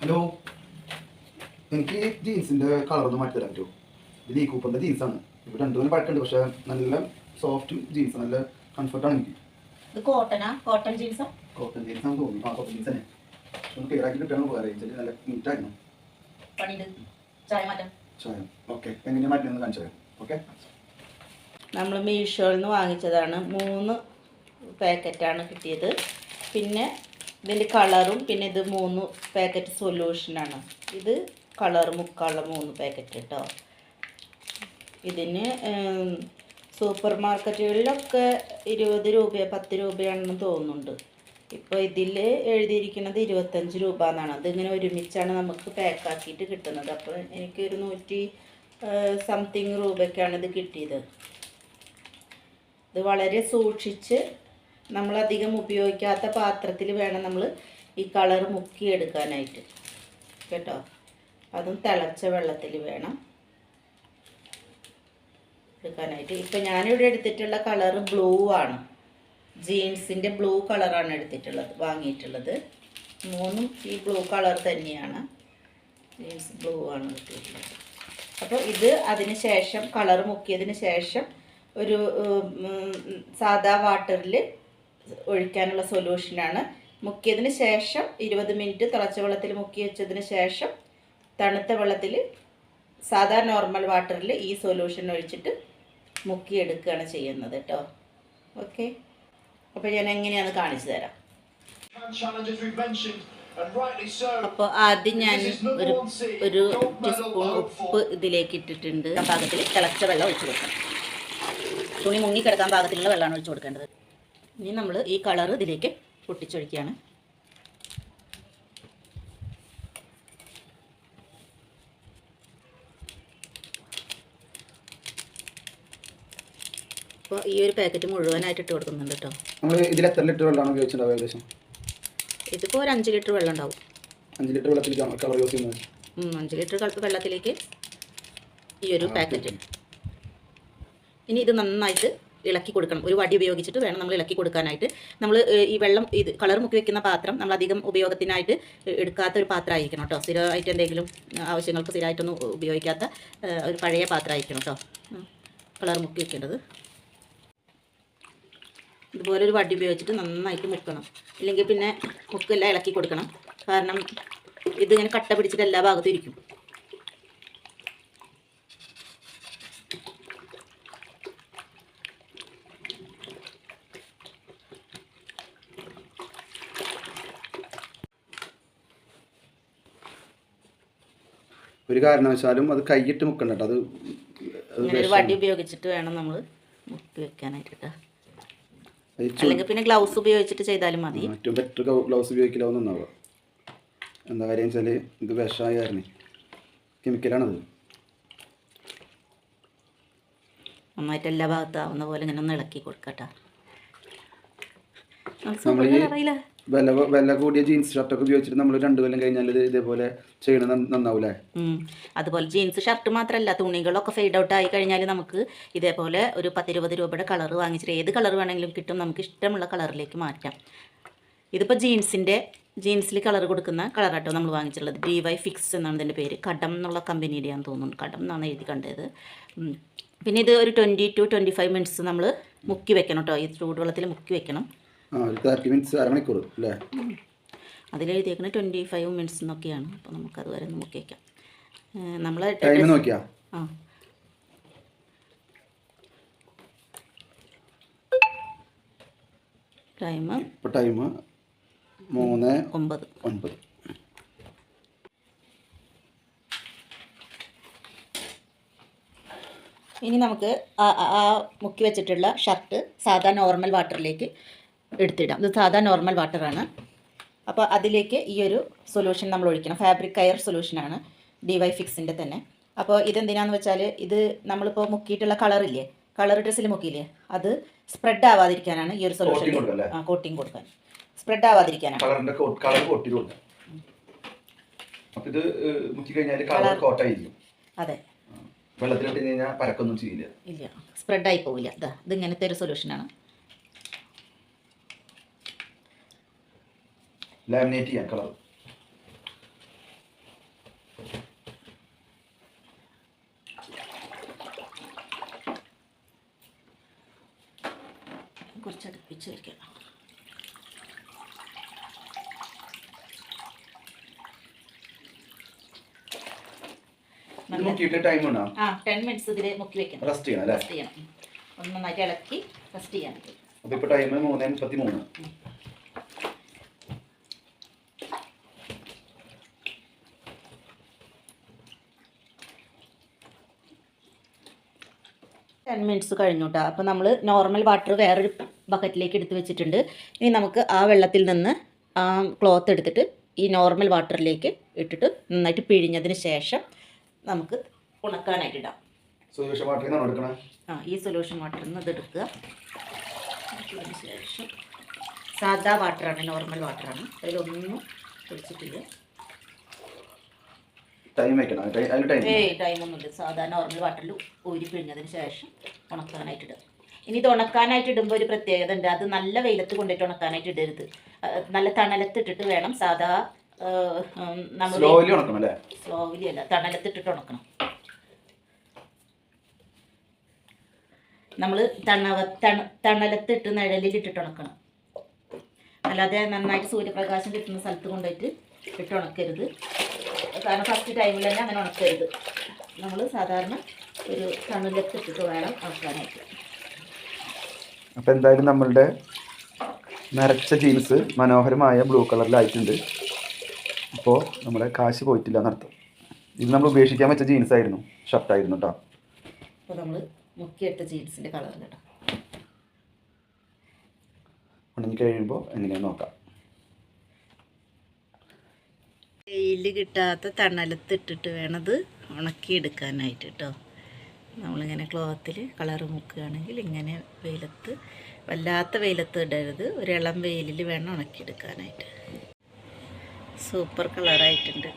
Hello, എനിക്ക് ജീൻസിൻ്റെ കളറൊന്ന് മാറ്റി തരാൻ പറ്റുമോ? ഇത് ഈ കൂപ്പറിൻ്റെ ജീൻസാണ്. ഇപ്പോൾ രണ്ടു മൂന്ന് പഴക്കമുണ്ട്, പക്ഷേ നല്ല സോഫ്റ്റ് ജീൻസ്, നല്ല കംഫർട്ടാണ് എനിക്ക്. ഇത് കോട്ടനാ? കോട്ടൺ ജീൻസാ? കോട്ടൺ ജീൻസാണെന്ന് തോന്നുന്നു. ആ, കോട്ടൺ ജീൻസ് തന്നെ. ഒന്ന് ക്ലിയർ ആക്കി കിട്ടണം. ഉപകാരം നല്ല നീറ്റായിരുന്നു. പണിയുണ്ട്. ചായ മാറ്റാം. ചായ ഓക്കെ. എങ്ങനെയാണ് മാറ്റുന്നത് കാണിച്ചു തരാം. ഓക്കെ. നമ്മൾ മീഷോയിൽ നിന്ന് വാങ്ങിച്ചതാണ്. 3 പാക്കറ്റാണ് കിട്ടിയത്. പിന്നെ ഇതിൻ്റെ കളറും, പിന്നെ ഇത് 3 പാക്കറ്റ് സൊല്യൂഷനാണ്. ഇത് കളർ മുക്കാനുള്ള 3 പാക്കറ്റ് കേട്ടോ. ഇതിന് സൂപ്പർ മാർക്കറ്റുകളിലൊക്കെ 20 രൂപയോ 10 രൂപയാണെന്ന് തോന്നുന്നുണ്ട്. ഇപ്പോൾ ഇതിൽ എഴുതിയിരിക്കുന്നത് 25 രൂപ എന്നാണ്. അതിങ്ങനെ ഒരുമിച്ചാണ് നമുക്ക് പാക്കാക്കിയിട്ട് കിട്ടുന്നത്. അപ്പോൾ എനിക്കൊരു 100 സംതിങ് രൂപയ്ക്കാണ് ഇത് കിട്ടിയത്. ഇത് വളരെ സൂക്ഷിച്ച് നമ്മളധികം ഉപയോഗിക്കാത്ത പാത്രത്തിൽ വേണം നമ്മൾ ഈ കളർ മുക്കിയെടുക്കാനായിട്ട് കേട്ടോ. അതും തിളച്ച വെള്ളത്തിൽ വേണം എടുക്കാനായിട്ട്. ഇപ്പം ഞാനിവിടെ എടുത്തിട്ടുള്ള കളറ് ബ്ലൂ ആണ്. ജീൻസിൻ്റെ ബ്ലൂ കളറാണ് വാങ്ങിയിട്ടുള്ളത്. 3 ഈ ബ്ലൂ കളർ തന്നെയാണ്. ജീൻസ് ബ്ലൂ ആണ് എടുത്തിട്ടുള്ളത്. അപ്പോൾ ഇത് അതിന് ശേഷം കളർ മുക്കിയതിന് ശേഷം ഒരു സാദാ വാട്ടറിൽ ഒഴിക്കാനുള്ള സൊല്യൂഷനാണ്. മുക്കിയതിന് ശേഷം 20 മിനിറ്റ് തിളച്ച വെള്ളത്തിൽ മുക്കി വെച്ചതിന് ശേഷം തണുത്ത വെള്ളത്തിൽ സാധാ നോർമൽ വാട്ടറിൽ ഈ സൊല്യൂഷൻ ഒഴിച്ചിട്ട് മുക്കിയെടുക്കുകയാണ് ചെയ്യുന്നത് കേട്ടോ. ഓക്കെ, അപ്പോൾ ഞാൻ എങ്ങനെയാണെന്ന് കാണിച്ചു തരാം. അപ്പോൾ ആദ്യം ഞാൻ ഒരു ടീസ്പൂൺ ഉപ്പ് ഇതിലേക്ക് ഇട്ടിട്ടുണ്ട്. പാകത്തിൽ തിളച്ച വെള്ളം ഒഴിച്ചു കൊടുക്കണം. തുണി മുങ്ങിക്കിടക്കാൻ പാകത്തിലുള്ള വെള്ളമാണ് ഒഴിച്ചു കൊടുക്കേണ്ടത്. ഇനി നമ്മൾ ഈ കളർ ഇതിലേക്ക് പൊട്ടിച്ചൊഴിക്കുകയാണ്. അപ്പോൾ ഈ ഒരു പാക്കറ്റ് മുഴുവനായിട്ട് ഇട്ട് കൊടുക്കുന്നുണ്ട് കേട്ടോ. നമ്മൾ ഇതിൽ എത്ര ലിറ്റർ വെള്ളമാണ് ഉപയോഗിച്ചിട്ടുണ്ടാവും ഏകദേശം? ഇതിപ്പോൾ ഒരു 5 ലിറ്റർ വെള്ളം ഉണ്ടാവും. 5 ലിറ്റർ വെള്ളത്തിലേക്കാണ് കളർ യൂസ് ചെയ്യുന്നത്. 5 ലിറ്റർ വെള്ളത്തിലേക്ക് ഈ ഒരു പാക്കറ്റ്. ഇനി ഇത് നന്നായിട്ട് ഇളക്കി കൊടുക്കണം. ഒരു വടി ഉപയോഗിച്ചിട്ട് വേണം നമ്മൾ ഇളക്കി കൊടുക്കാനായിട്ട്. നമ്മൾ ഈ വെള്ളം ഇത് കളർ മുക്കി വെക്കുന്ന പാത്രം നമ്മൾ അധികം ഉപയോഗത്തിനായിട്ട് എടുക്കാത്ത ഒരു പാത്രമായിരിക്കണം കേട്ടോ. സ്ഥിരമായിട്ട് എന്തെങ്കിലും ആവശ്യങ്ങൾക്ക് സ്ഥിരമായിട്ടൊന്നും ഉപയോഗിക്കാത്ത ഒരു പഴയ പാത്രമായിരിക്കണം കേട്ടോ കളർ മുക്കി വെക്കേണ്ടത്. ഇതുപോലെ ഒരു വടി ഉപയോഗിച്ചിട്ട് നന്നായിട്ട് മുക്കണം. ഇല്ലെങ്കിൽ പിന്നെ മുക്കെല്ലാം ഇളക്കി കൊടുക്കണം. കാരണം ഇതിങ്ങനെ കട്ട പിടിച്ചിട്ട് എല്ലാ ഭാഗത്തും ഇരിക്കും. ഒരു കാരണവശാലും അത് കൈയിട്ട് മുക്കണ്ട കേട്ടോ. അത് ഒരു വടി ഉപയോഗിച്ചിട്ട് വേണം നമ്മൾ മുക്കി വെക്കാനായിട്ട് കേട്ടോ. അല്ലെങ്കിൽ പിന്നെ ഗ്ലൗസ് ഉപയോഗിച്ചിട്ട് ചെയ്താലും മതി. ഏറ്റവും ബെറ്റർ ഗ്ലൗസ് ഉപയോഗിക്കില്ലാവുന്നതാവുക. എന്താ കാര്യം വെച്ചാൽ ഇത് വിഷമായ കാരണം കെമിക്കലാണത്. നന്നായിട്ട് എല്ലാ ഭാഗത്താവുന്ന പോലെ ഇങ്ങനെ ഒന്ന് ഇളക്കി കൊടുക്കട്ടോ. വില കൂടിയ ജീൻസ് ഷർട്ടൊക്കെ ഉപയോഗിച്ചിട്ട് നമ്മൾ 2 കൊല്ലം കഴിഞ്ഞാൽ ഇതേപോലെ ചെയ്യണം നന്നാവൂലേ? അതുപോലെ ജീൻസ് ഷർട്ട് മാത്രമല്ല, തുണികളൊക്കെ ഫെയ്ഡ് ഔട്ട് ആയി കഴിഞ്ഞാൽ നമുക്ക് ഇതേപോലെ ഒരു 10-20 രൂപയുടെ കളർ വാങ്ങിച്ചിട്ട് ഏത് കളർ വേണമെങ്കിലും കിട്ടും. നമുക്ക് ഇഷ്ടമുള്ള കളറിലേക്ക് മാറ്റാം. ഇതിപ്പോൾ ജീൻസിൽ കളർ കൊടുക്കുന്ന കളറാട്ടോ നമ്മൾ വാങ്ങിച്ചിട്ടുള്ളത്. DY ഫിക്സ് എന്നാണ് ഇതിൻ്റെ പേര്. കടം എന്നുള്ള കമ്പനിയുടെയാണെന്ന് തോന്നുന്നു. കടം എന്നാണ് എഴുതി കണ്ടത്. പിന്നെ ഇത് ഒരു 20 to 25 മിനിറ്റ്സ് നമ്മൾ മുക്കി വെക്കണം കേട്ടോ. ഈ ചൂടുവെള്ളത്തിൽ മുക്കി വെക്കണം. 30 മിനിറ്റ്സ്, അരമണിക്കൂർ അല്ലേ? അതിലെഴുതിയേക്കുന്നത് 25 മിനിറ്റ്സ് എന്നൊക്കെയാണ്. അപ്പോൾ നമുക്കത് വരെ ഒന്ന് മുക്കി വയ്ക്കാം. നമ്മൾ ടൈം നോക്കിയാ ടൈം 3:09. ഇനി നമുക്ക് ആ മുക്കി വെച്ചിട്ടുള്ള ഷർട്ട് സാധാ നോർമൽ വാട്ടറിലേക്ക് എടുത്തിടാം. ഇത് സാധാ നോർമൽ വാട്ടറാണ്. അപ്പോൾ അതിലേക്ക് ഈ ഒരു സൊല്യൂഷൻ നമ്മൾ ഒഴിക്കണം. ഫാബ്രിക് കെയർ സൊല്യൂഷനാണ്, DY ഫിക്സിൻ്റെ തന്നെ. അപ്പോൾ ഇതെന്തിനാന്ന് വെച്ചാൽ ഇത് നമ്മളിപ്പോൾ മുക്കിയിട്ടുള്ള കളറില്ലേ, കളർ ഡ്രസ്സിൽ മുക്കിയില്ലേ, അത് സ്പ്രെഡ് ആവാതിരിക്കാനാണ് ഈ ഒരു സൊല്യൂഷൻ. കോട്ടിങ് കൊടുക്കാൻ, സ്പ്രെഡ് ആവാതിരിക്കാനാണ്. അതെ, വെള്ളത്തിലിട്ട് കഴിഞ്ഞാൽ പരക്കൊന്നും ചെയ്യില്ല. ഇല്ല, സ്പ്രെഡായി പോവില്ല. ഇത് ഇങ്ങനത്തെ ഒരു സൊല്യൂഷനാണ്. ലാമിനേറ്റ് ചെയ്യാൻ കളർ കുറച്ച് അടുപ്പിച്ച് വയ്ക്കാം. ടൈം ഉണ്ടോ? 10 മിനിറ്റ്സ് ഇതിൽ മുക്കി വെക്കണം. റെസ്റ്റ് ചെയ്യണം അല്ലേ? റെസ്റ്റ് ചെയ്യണം. ഒന്ന് നന്നായിട്ട് ഇളക്കി റെസ്റ്റ് ചെയ്യാൻ. അപ്പോൾ ഇപ്പോൾ ടൈം 3:33. മിനിറ്റ്സ് കഴിഞ്ഞു കേട്ടോ. അപ്പോൾ നമ്മൾ നോർമൽ വാട്ടർ വേറൊരു ബക്കറ്റിലേക്ക് എടുത്ത് വെച്ചിട്ടുണ്ട്. ഇനി നമുക്ക് ആ വെള്ളത്തിൽ നിന്ന് ആ ക്ലോത്ത് എടുത്തിട്ട് ഈ നോർമൽ വാട്ടറിലേക്ക് ഇട്ടിട്ട് നന്നായിട്ട് പിഴിഞ്ഞതിന് ശേഷം നമുക്ക് ഉണക്കാനായിട്ട് ഇടാം. സൊല്യൂഷൻ വാട്ടറിൽ നിന്നാണ് എടുക്കണം. ഈ സൊല്യൂഷൻ വാട്ടറിൽ നിന്ന് ഇതെടുക്കുക. അതിന് ശേഷം സാധാ വാട്ടറാണ്, നോർമൽ വാട്ടറാണ്, അതിലൊന്നും ഒഴിച്ചിട്ടില്ല. ടൈമൊന്നുമില്ല. സാധാ നോർമൽ വാട്ടറിൽ ഊരി പിഴിഞ്ഞതിന് ശേഷം ഉണക്കാനായിട്ടിടുക. ഇനി ഇത് ഉണക്കാനായിട്ട് ഇടുമ്പോൾ ഒരു പ്രത്യേകത ഉണ്ട്. അത് നല്ല വെയിലത്ത് കൊണ്ടിട്ട് ഉണക്കാനായിട്ട് ഇടരുത്. നല്ല തണലത്തിട്ടിട്ട് വേണം. സാധാ നമ്മൾ സ്ലോവിലി അല്ല, തണലത്തിട്ടിട്ട് ഉണക്കണം. നമ്മൾ തണലത്തിട്ട് നിഴലിലിട്ടിട്ട് ഉണക്കണം. അല്ലാതെ നന്നായിട്ട് സൂര്യപ്രകാശം കിട്ടുന്ന സ്ഥലത്ത് കൊണ്ടുപോയിട്ട് ഇട്ട് ഉണക്കരുത്. കാരണം ഫസ്റ്റ് ടൈമിൽ തന്നെ അങ്ങനെ ഉണക്കരുത്. നമ്മൾ സാധാരണ ഒരു തണലത്തിട്ടിട്ട് വേണം ഉണക്കാനായിട്ട്. അപ്പോൾ എന്തായാലും നമ്മളുടെ നരച്ച ജീൻസ് മനോഹരമായ ബ്ലൂ കളറിലായിട്ടുണ്ട്. അപ്പോൾ നമ്മുടെ കാശ് പോയിട്ടില്ല എന്നർത്ഥം. ഇത് നമ്മൾ ഉപേക്ഷിക്കാൻ വെച്ച ജീൻസ് ആയിരുന്നു, ഷർട്ടായിരുന്നു കേട്ടോ. അപ്പോൾ നമ്മൾ മുക്കിയെടുത്ത ജീൻസിൻ്റെ കളറിലിടാം. ഉണങ്ങി കഴിയുമ്പോൾ എങ്ങനെയാണെന്ന് നോക്കാം. വെയിൽ കിട്ടാത്ത തണലത്തിട്ടിട്ട് വേണത് ഉണക്കിയെടുക്കാനായിട്ട് കേട്ടോ. നമ്മളിങ്ങനെ ക്ലോത്തിൽ കളറ് മുക്കുകയാണെങ്കിൽ ഇങ്ങനെ വെയിലത്ത്, വല്ലാത്ത വെയിലത്ത് ഇടരുത്, ഒരു ഇളം വെയിലിൽ വേണം ഉണക്കിയെടുക്കാനായിട്ട്. സൂപ്പർ കളറായിട്ടുണ്ട്.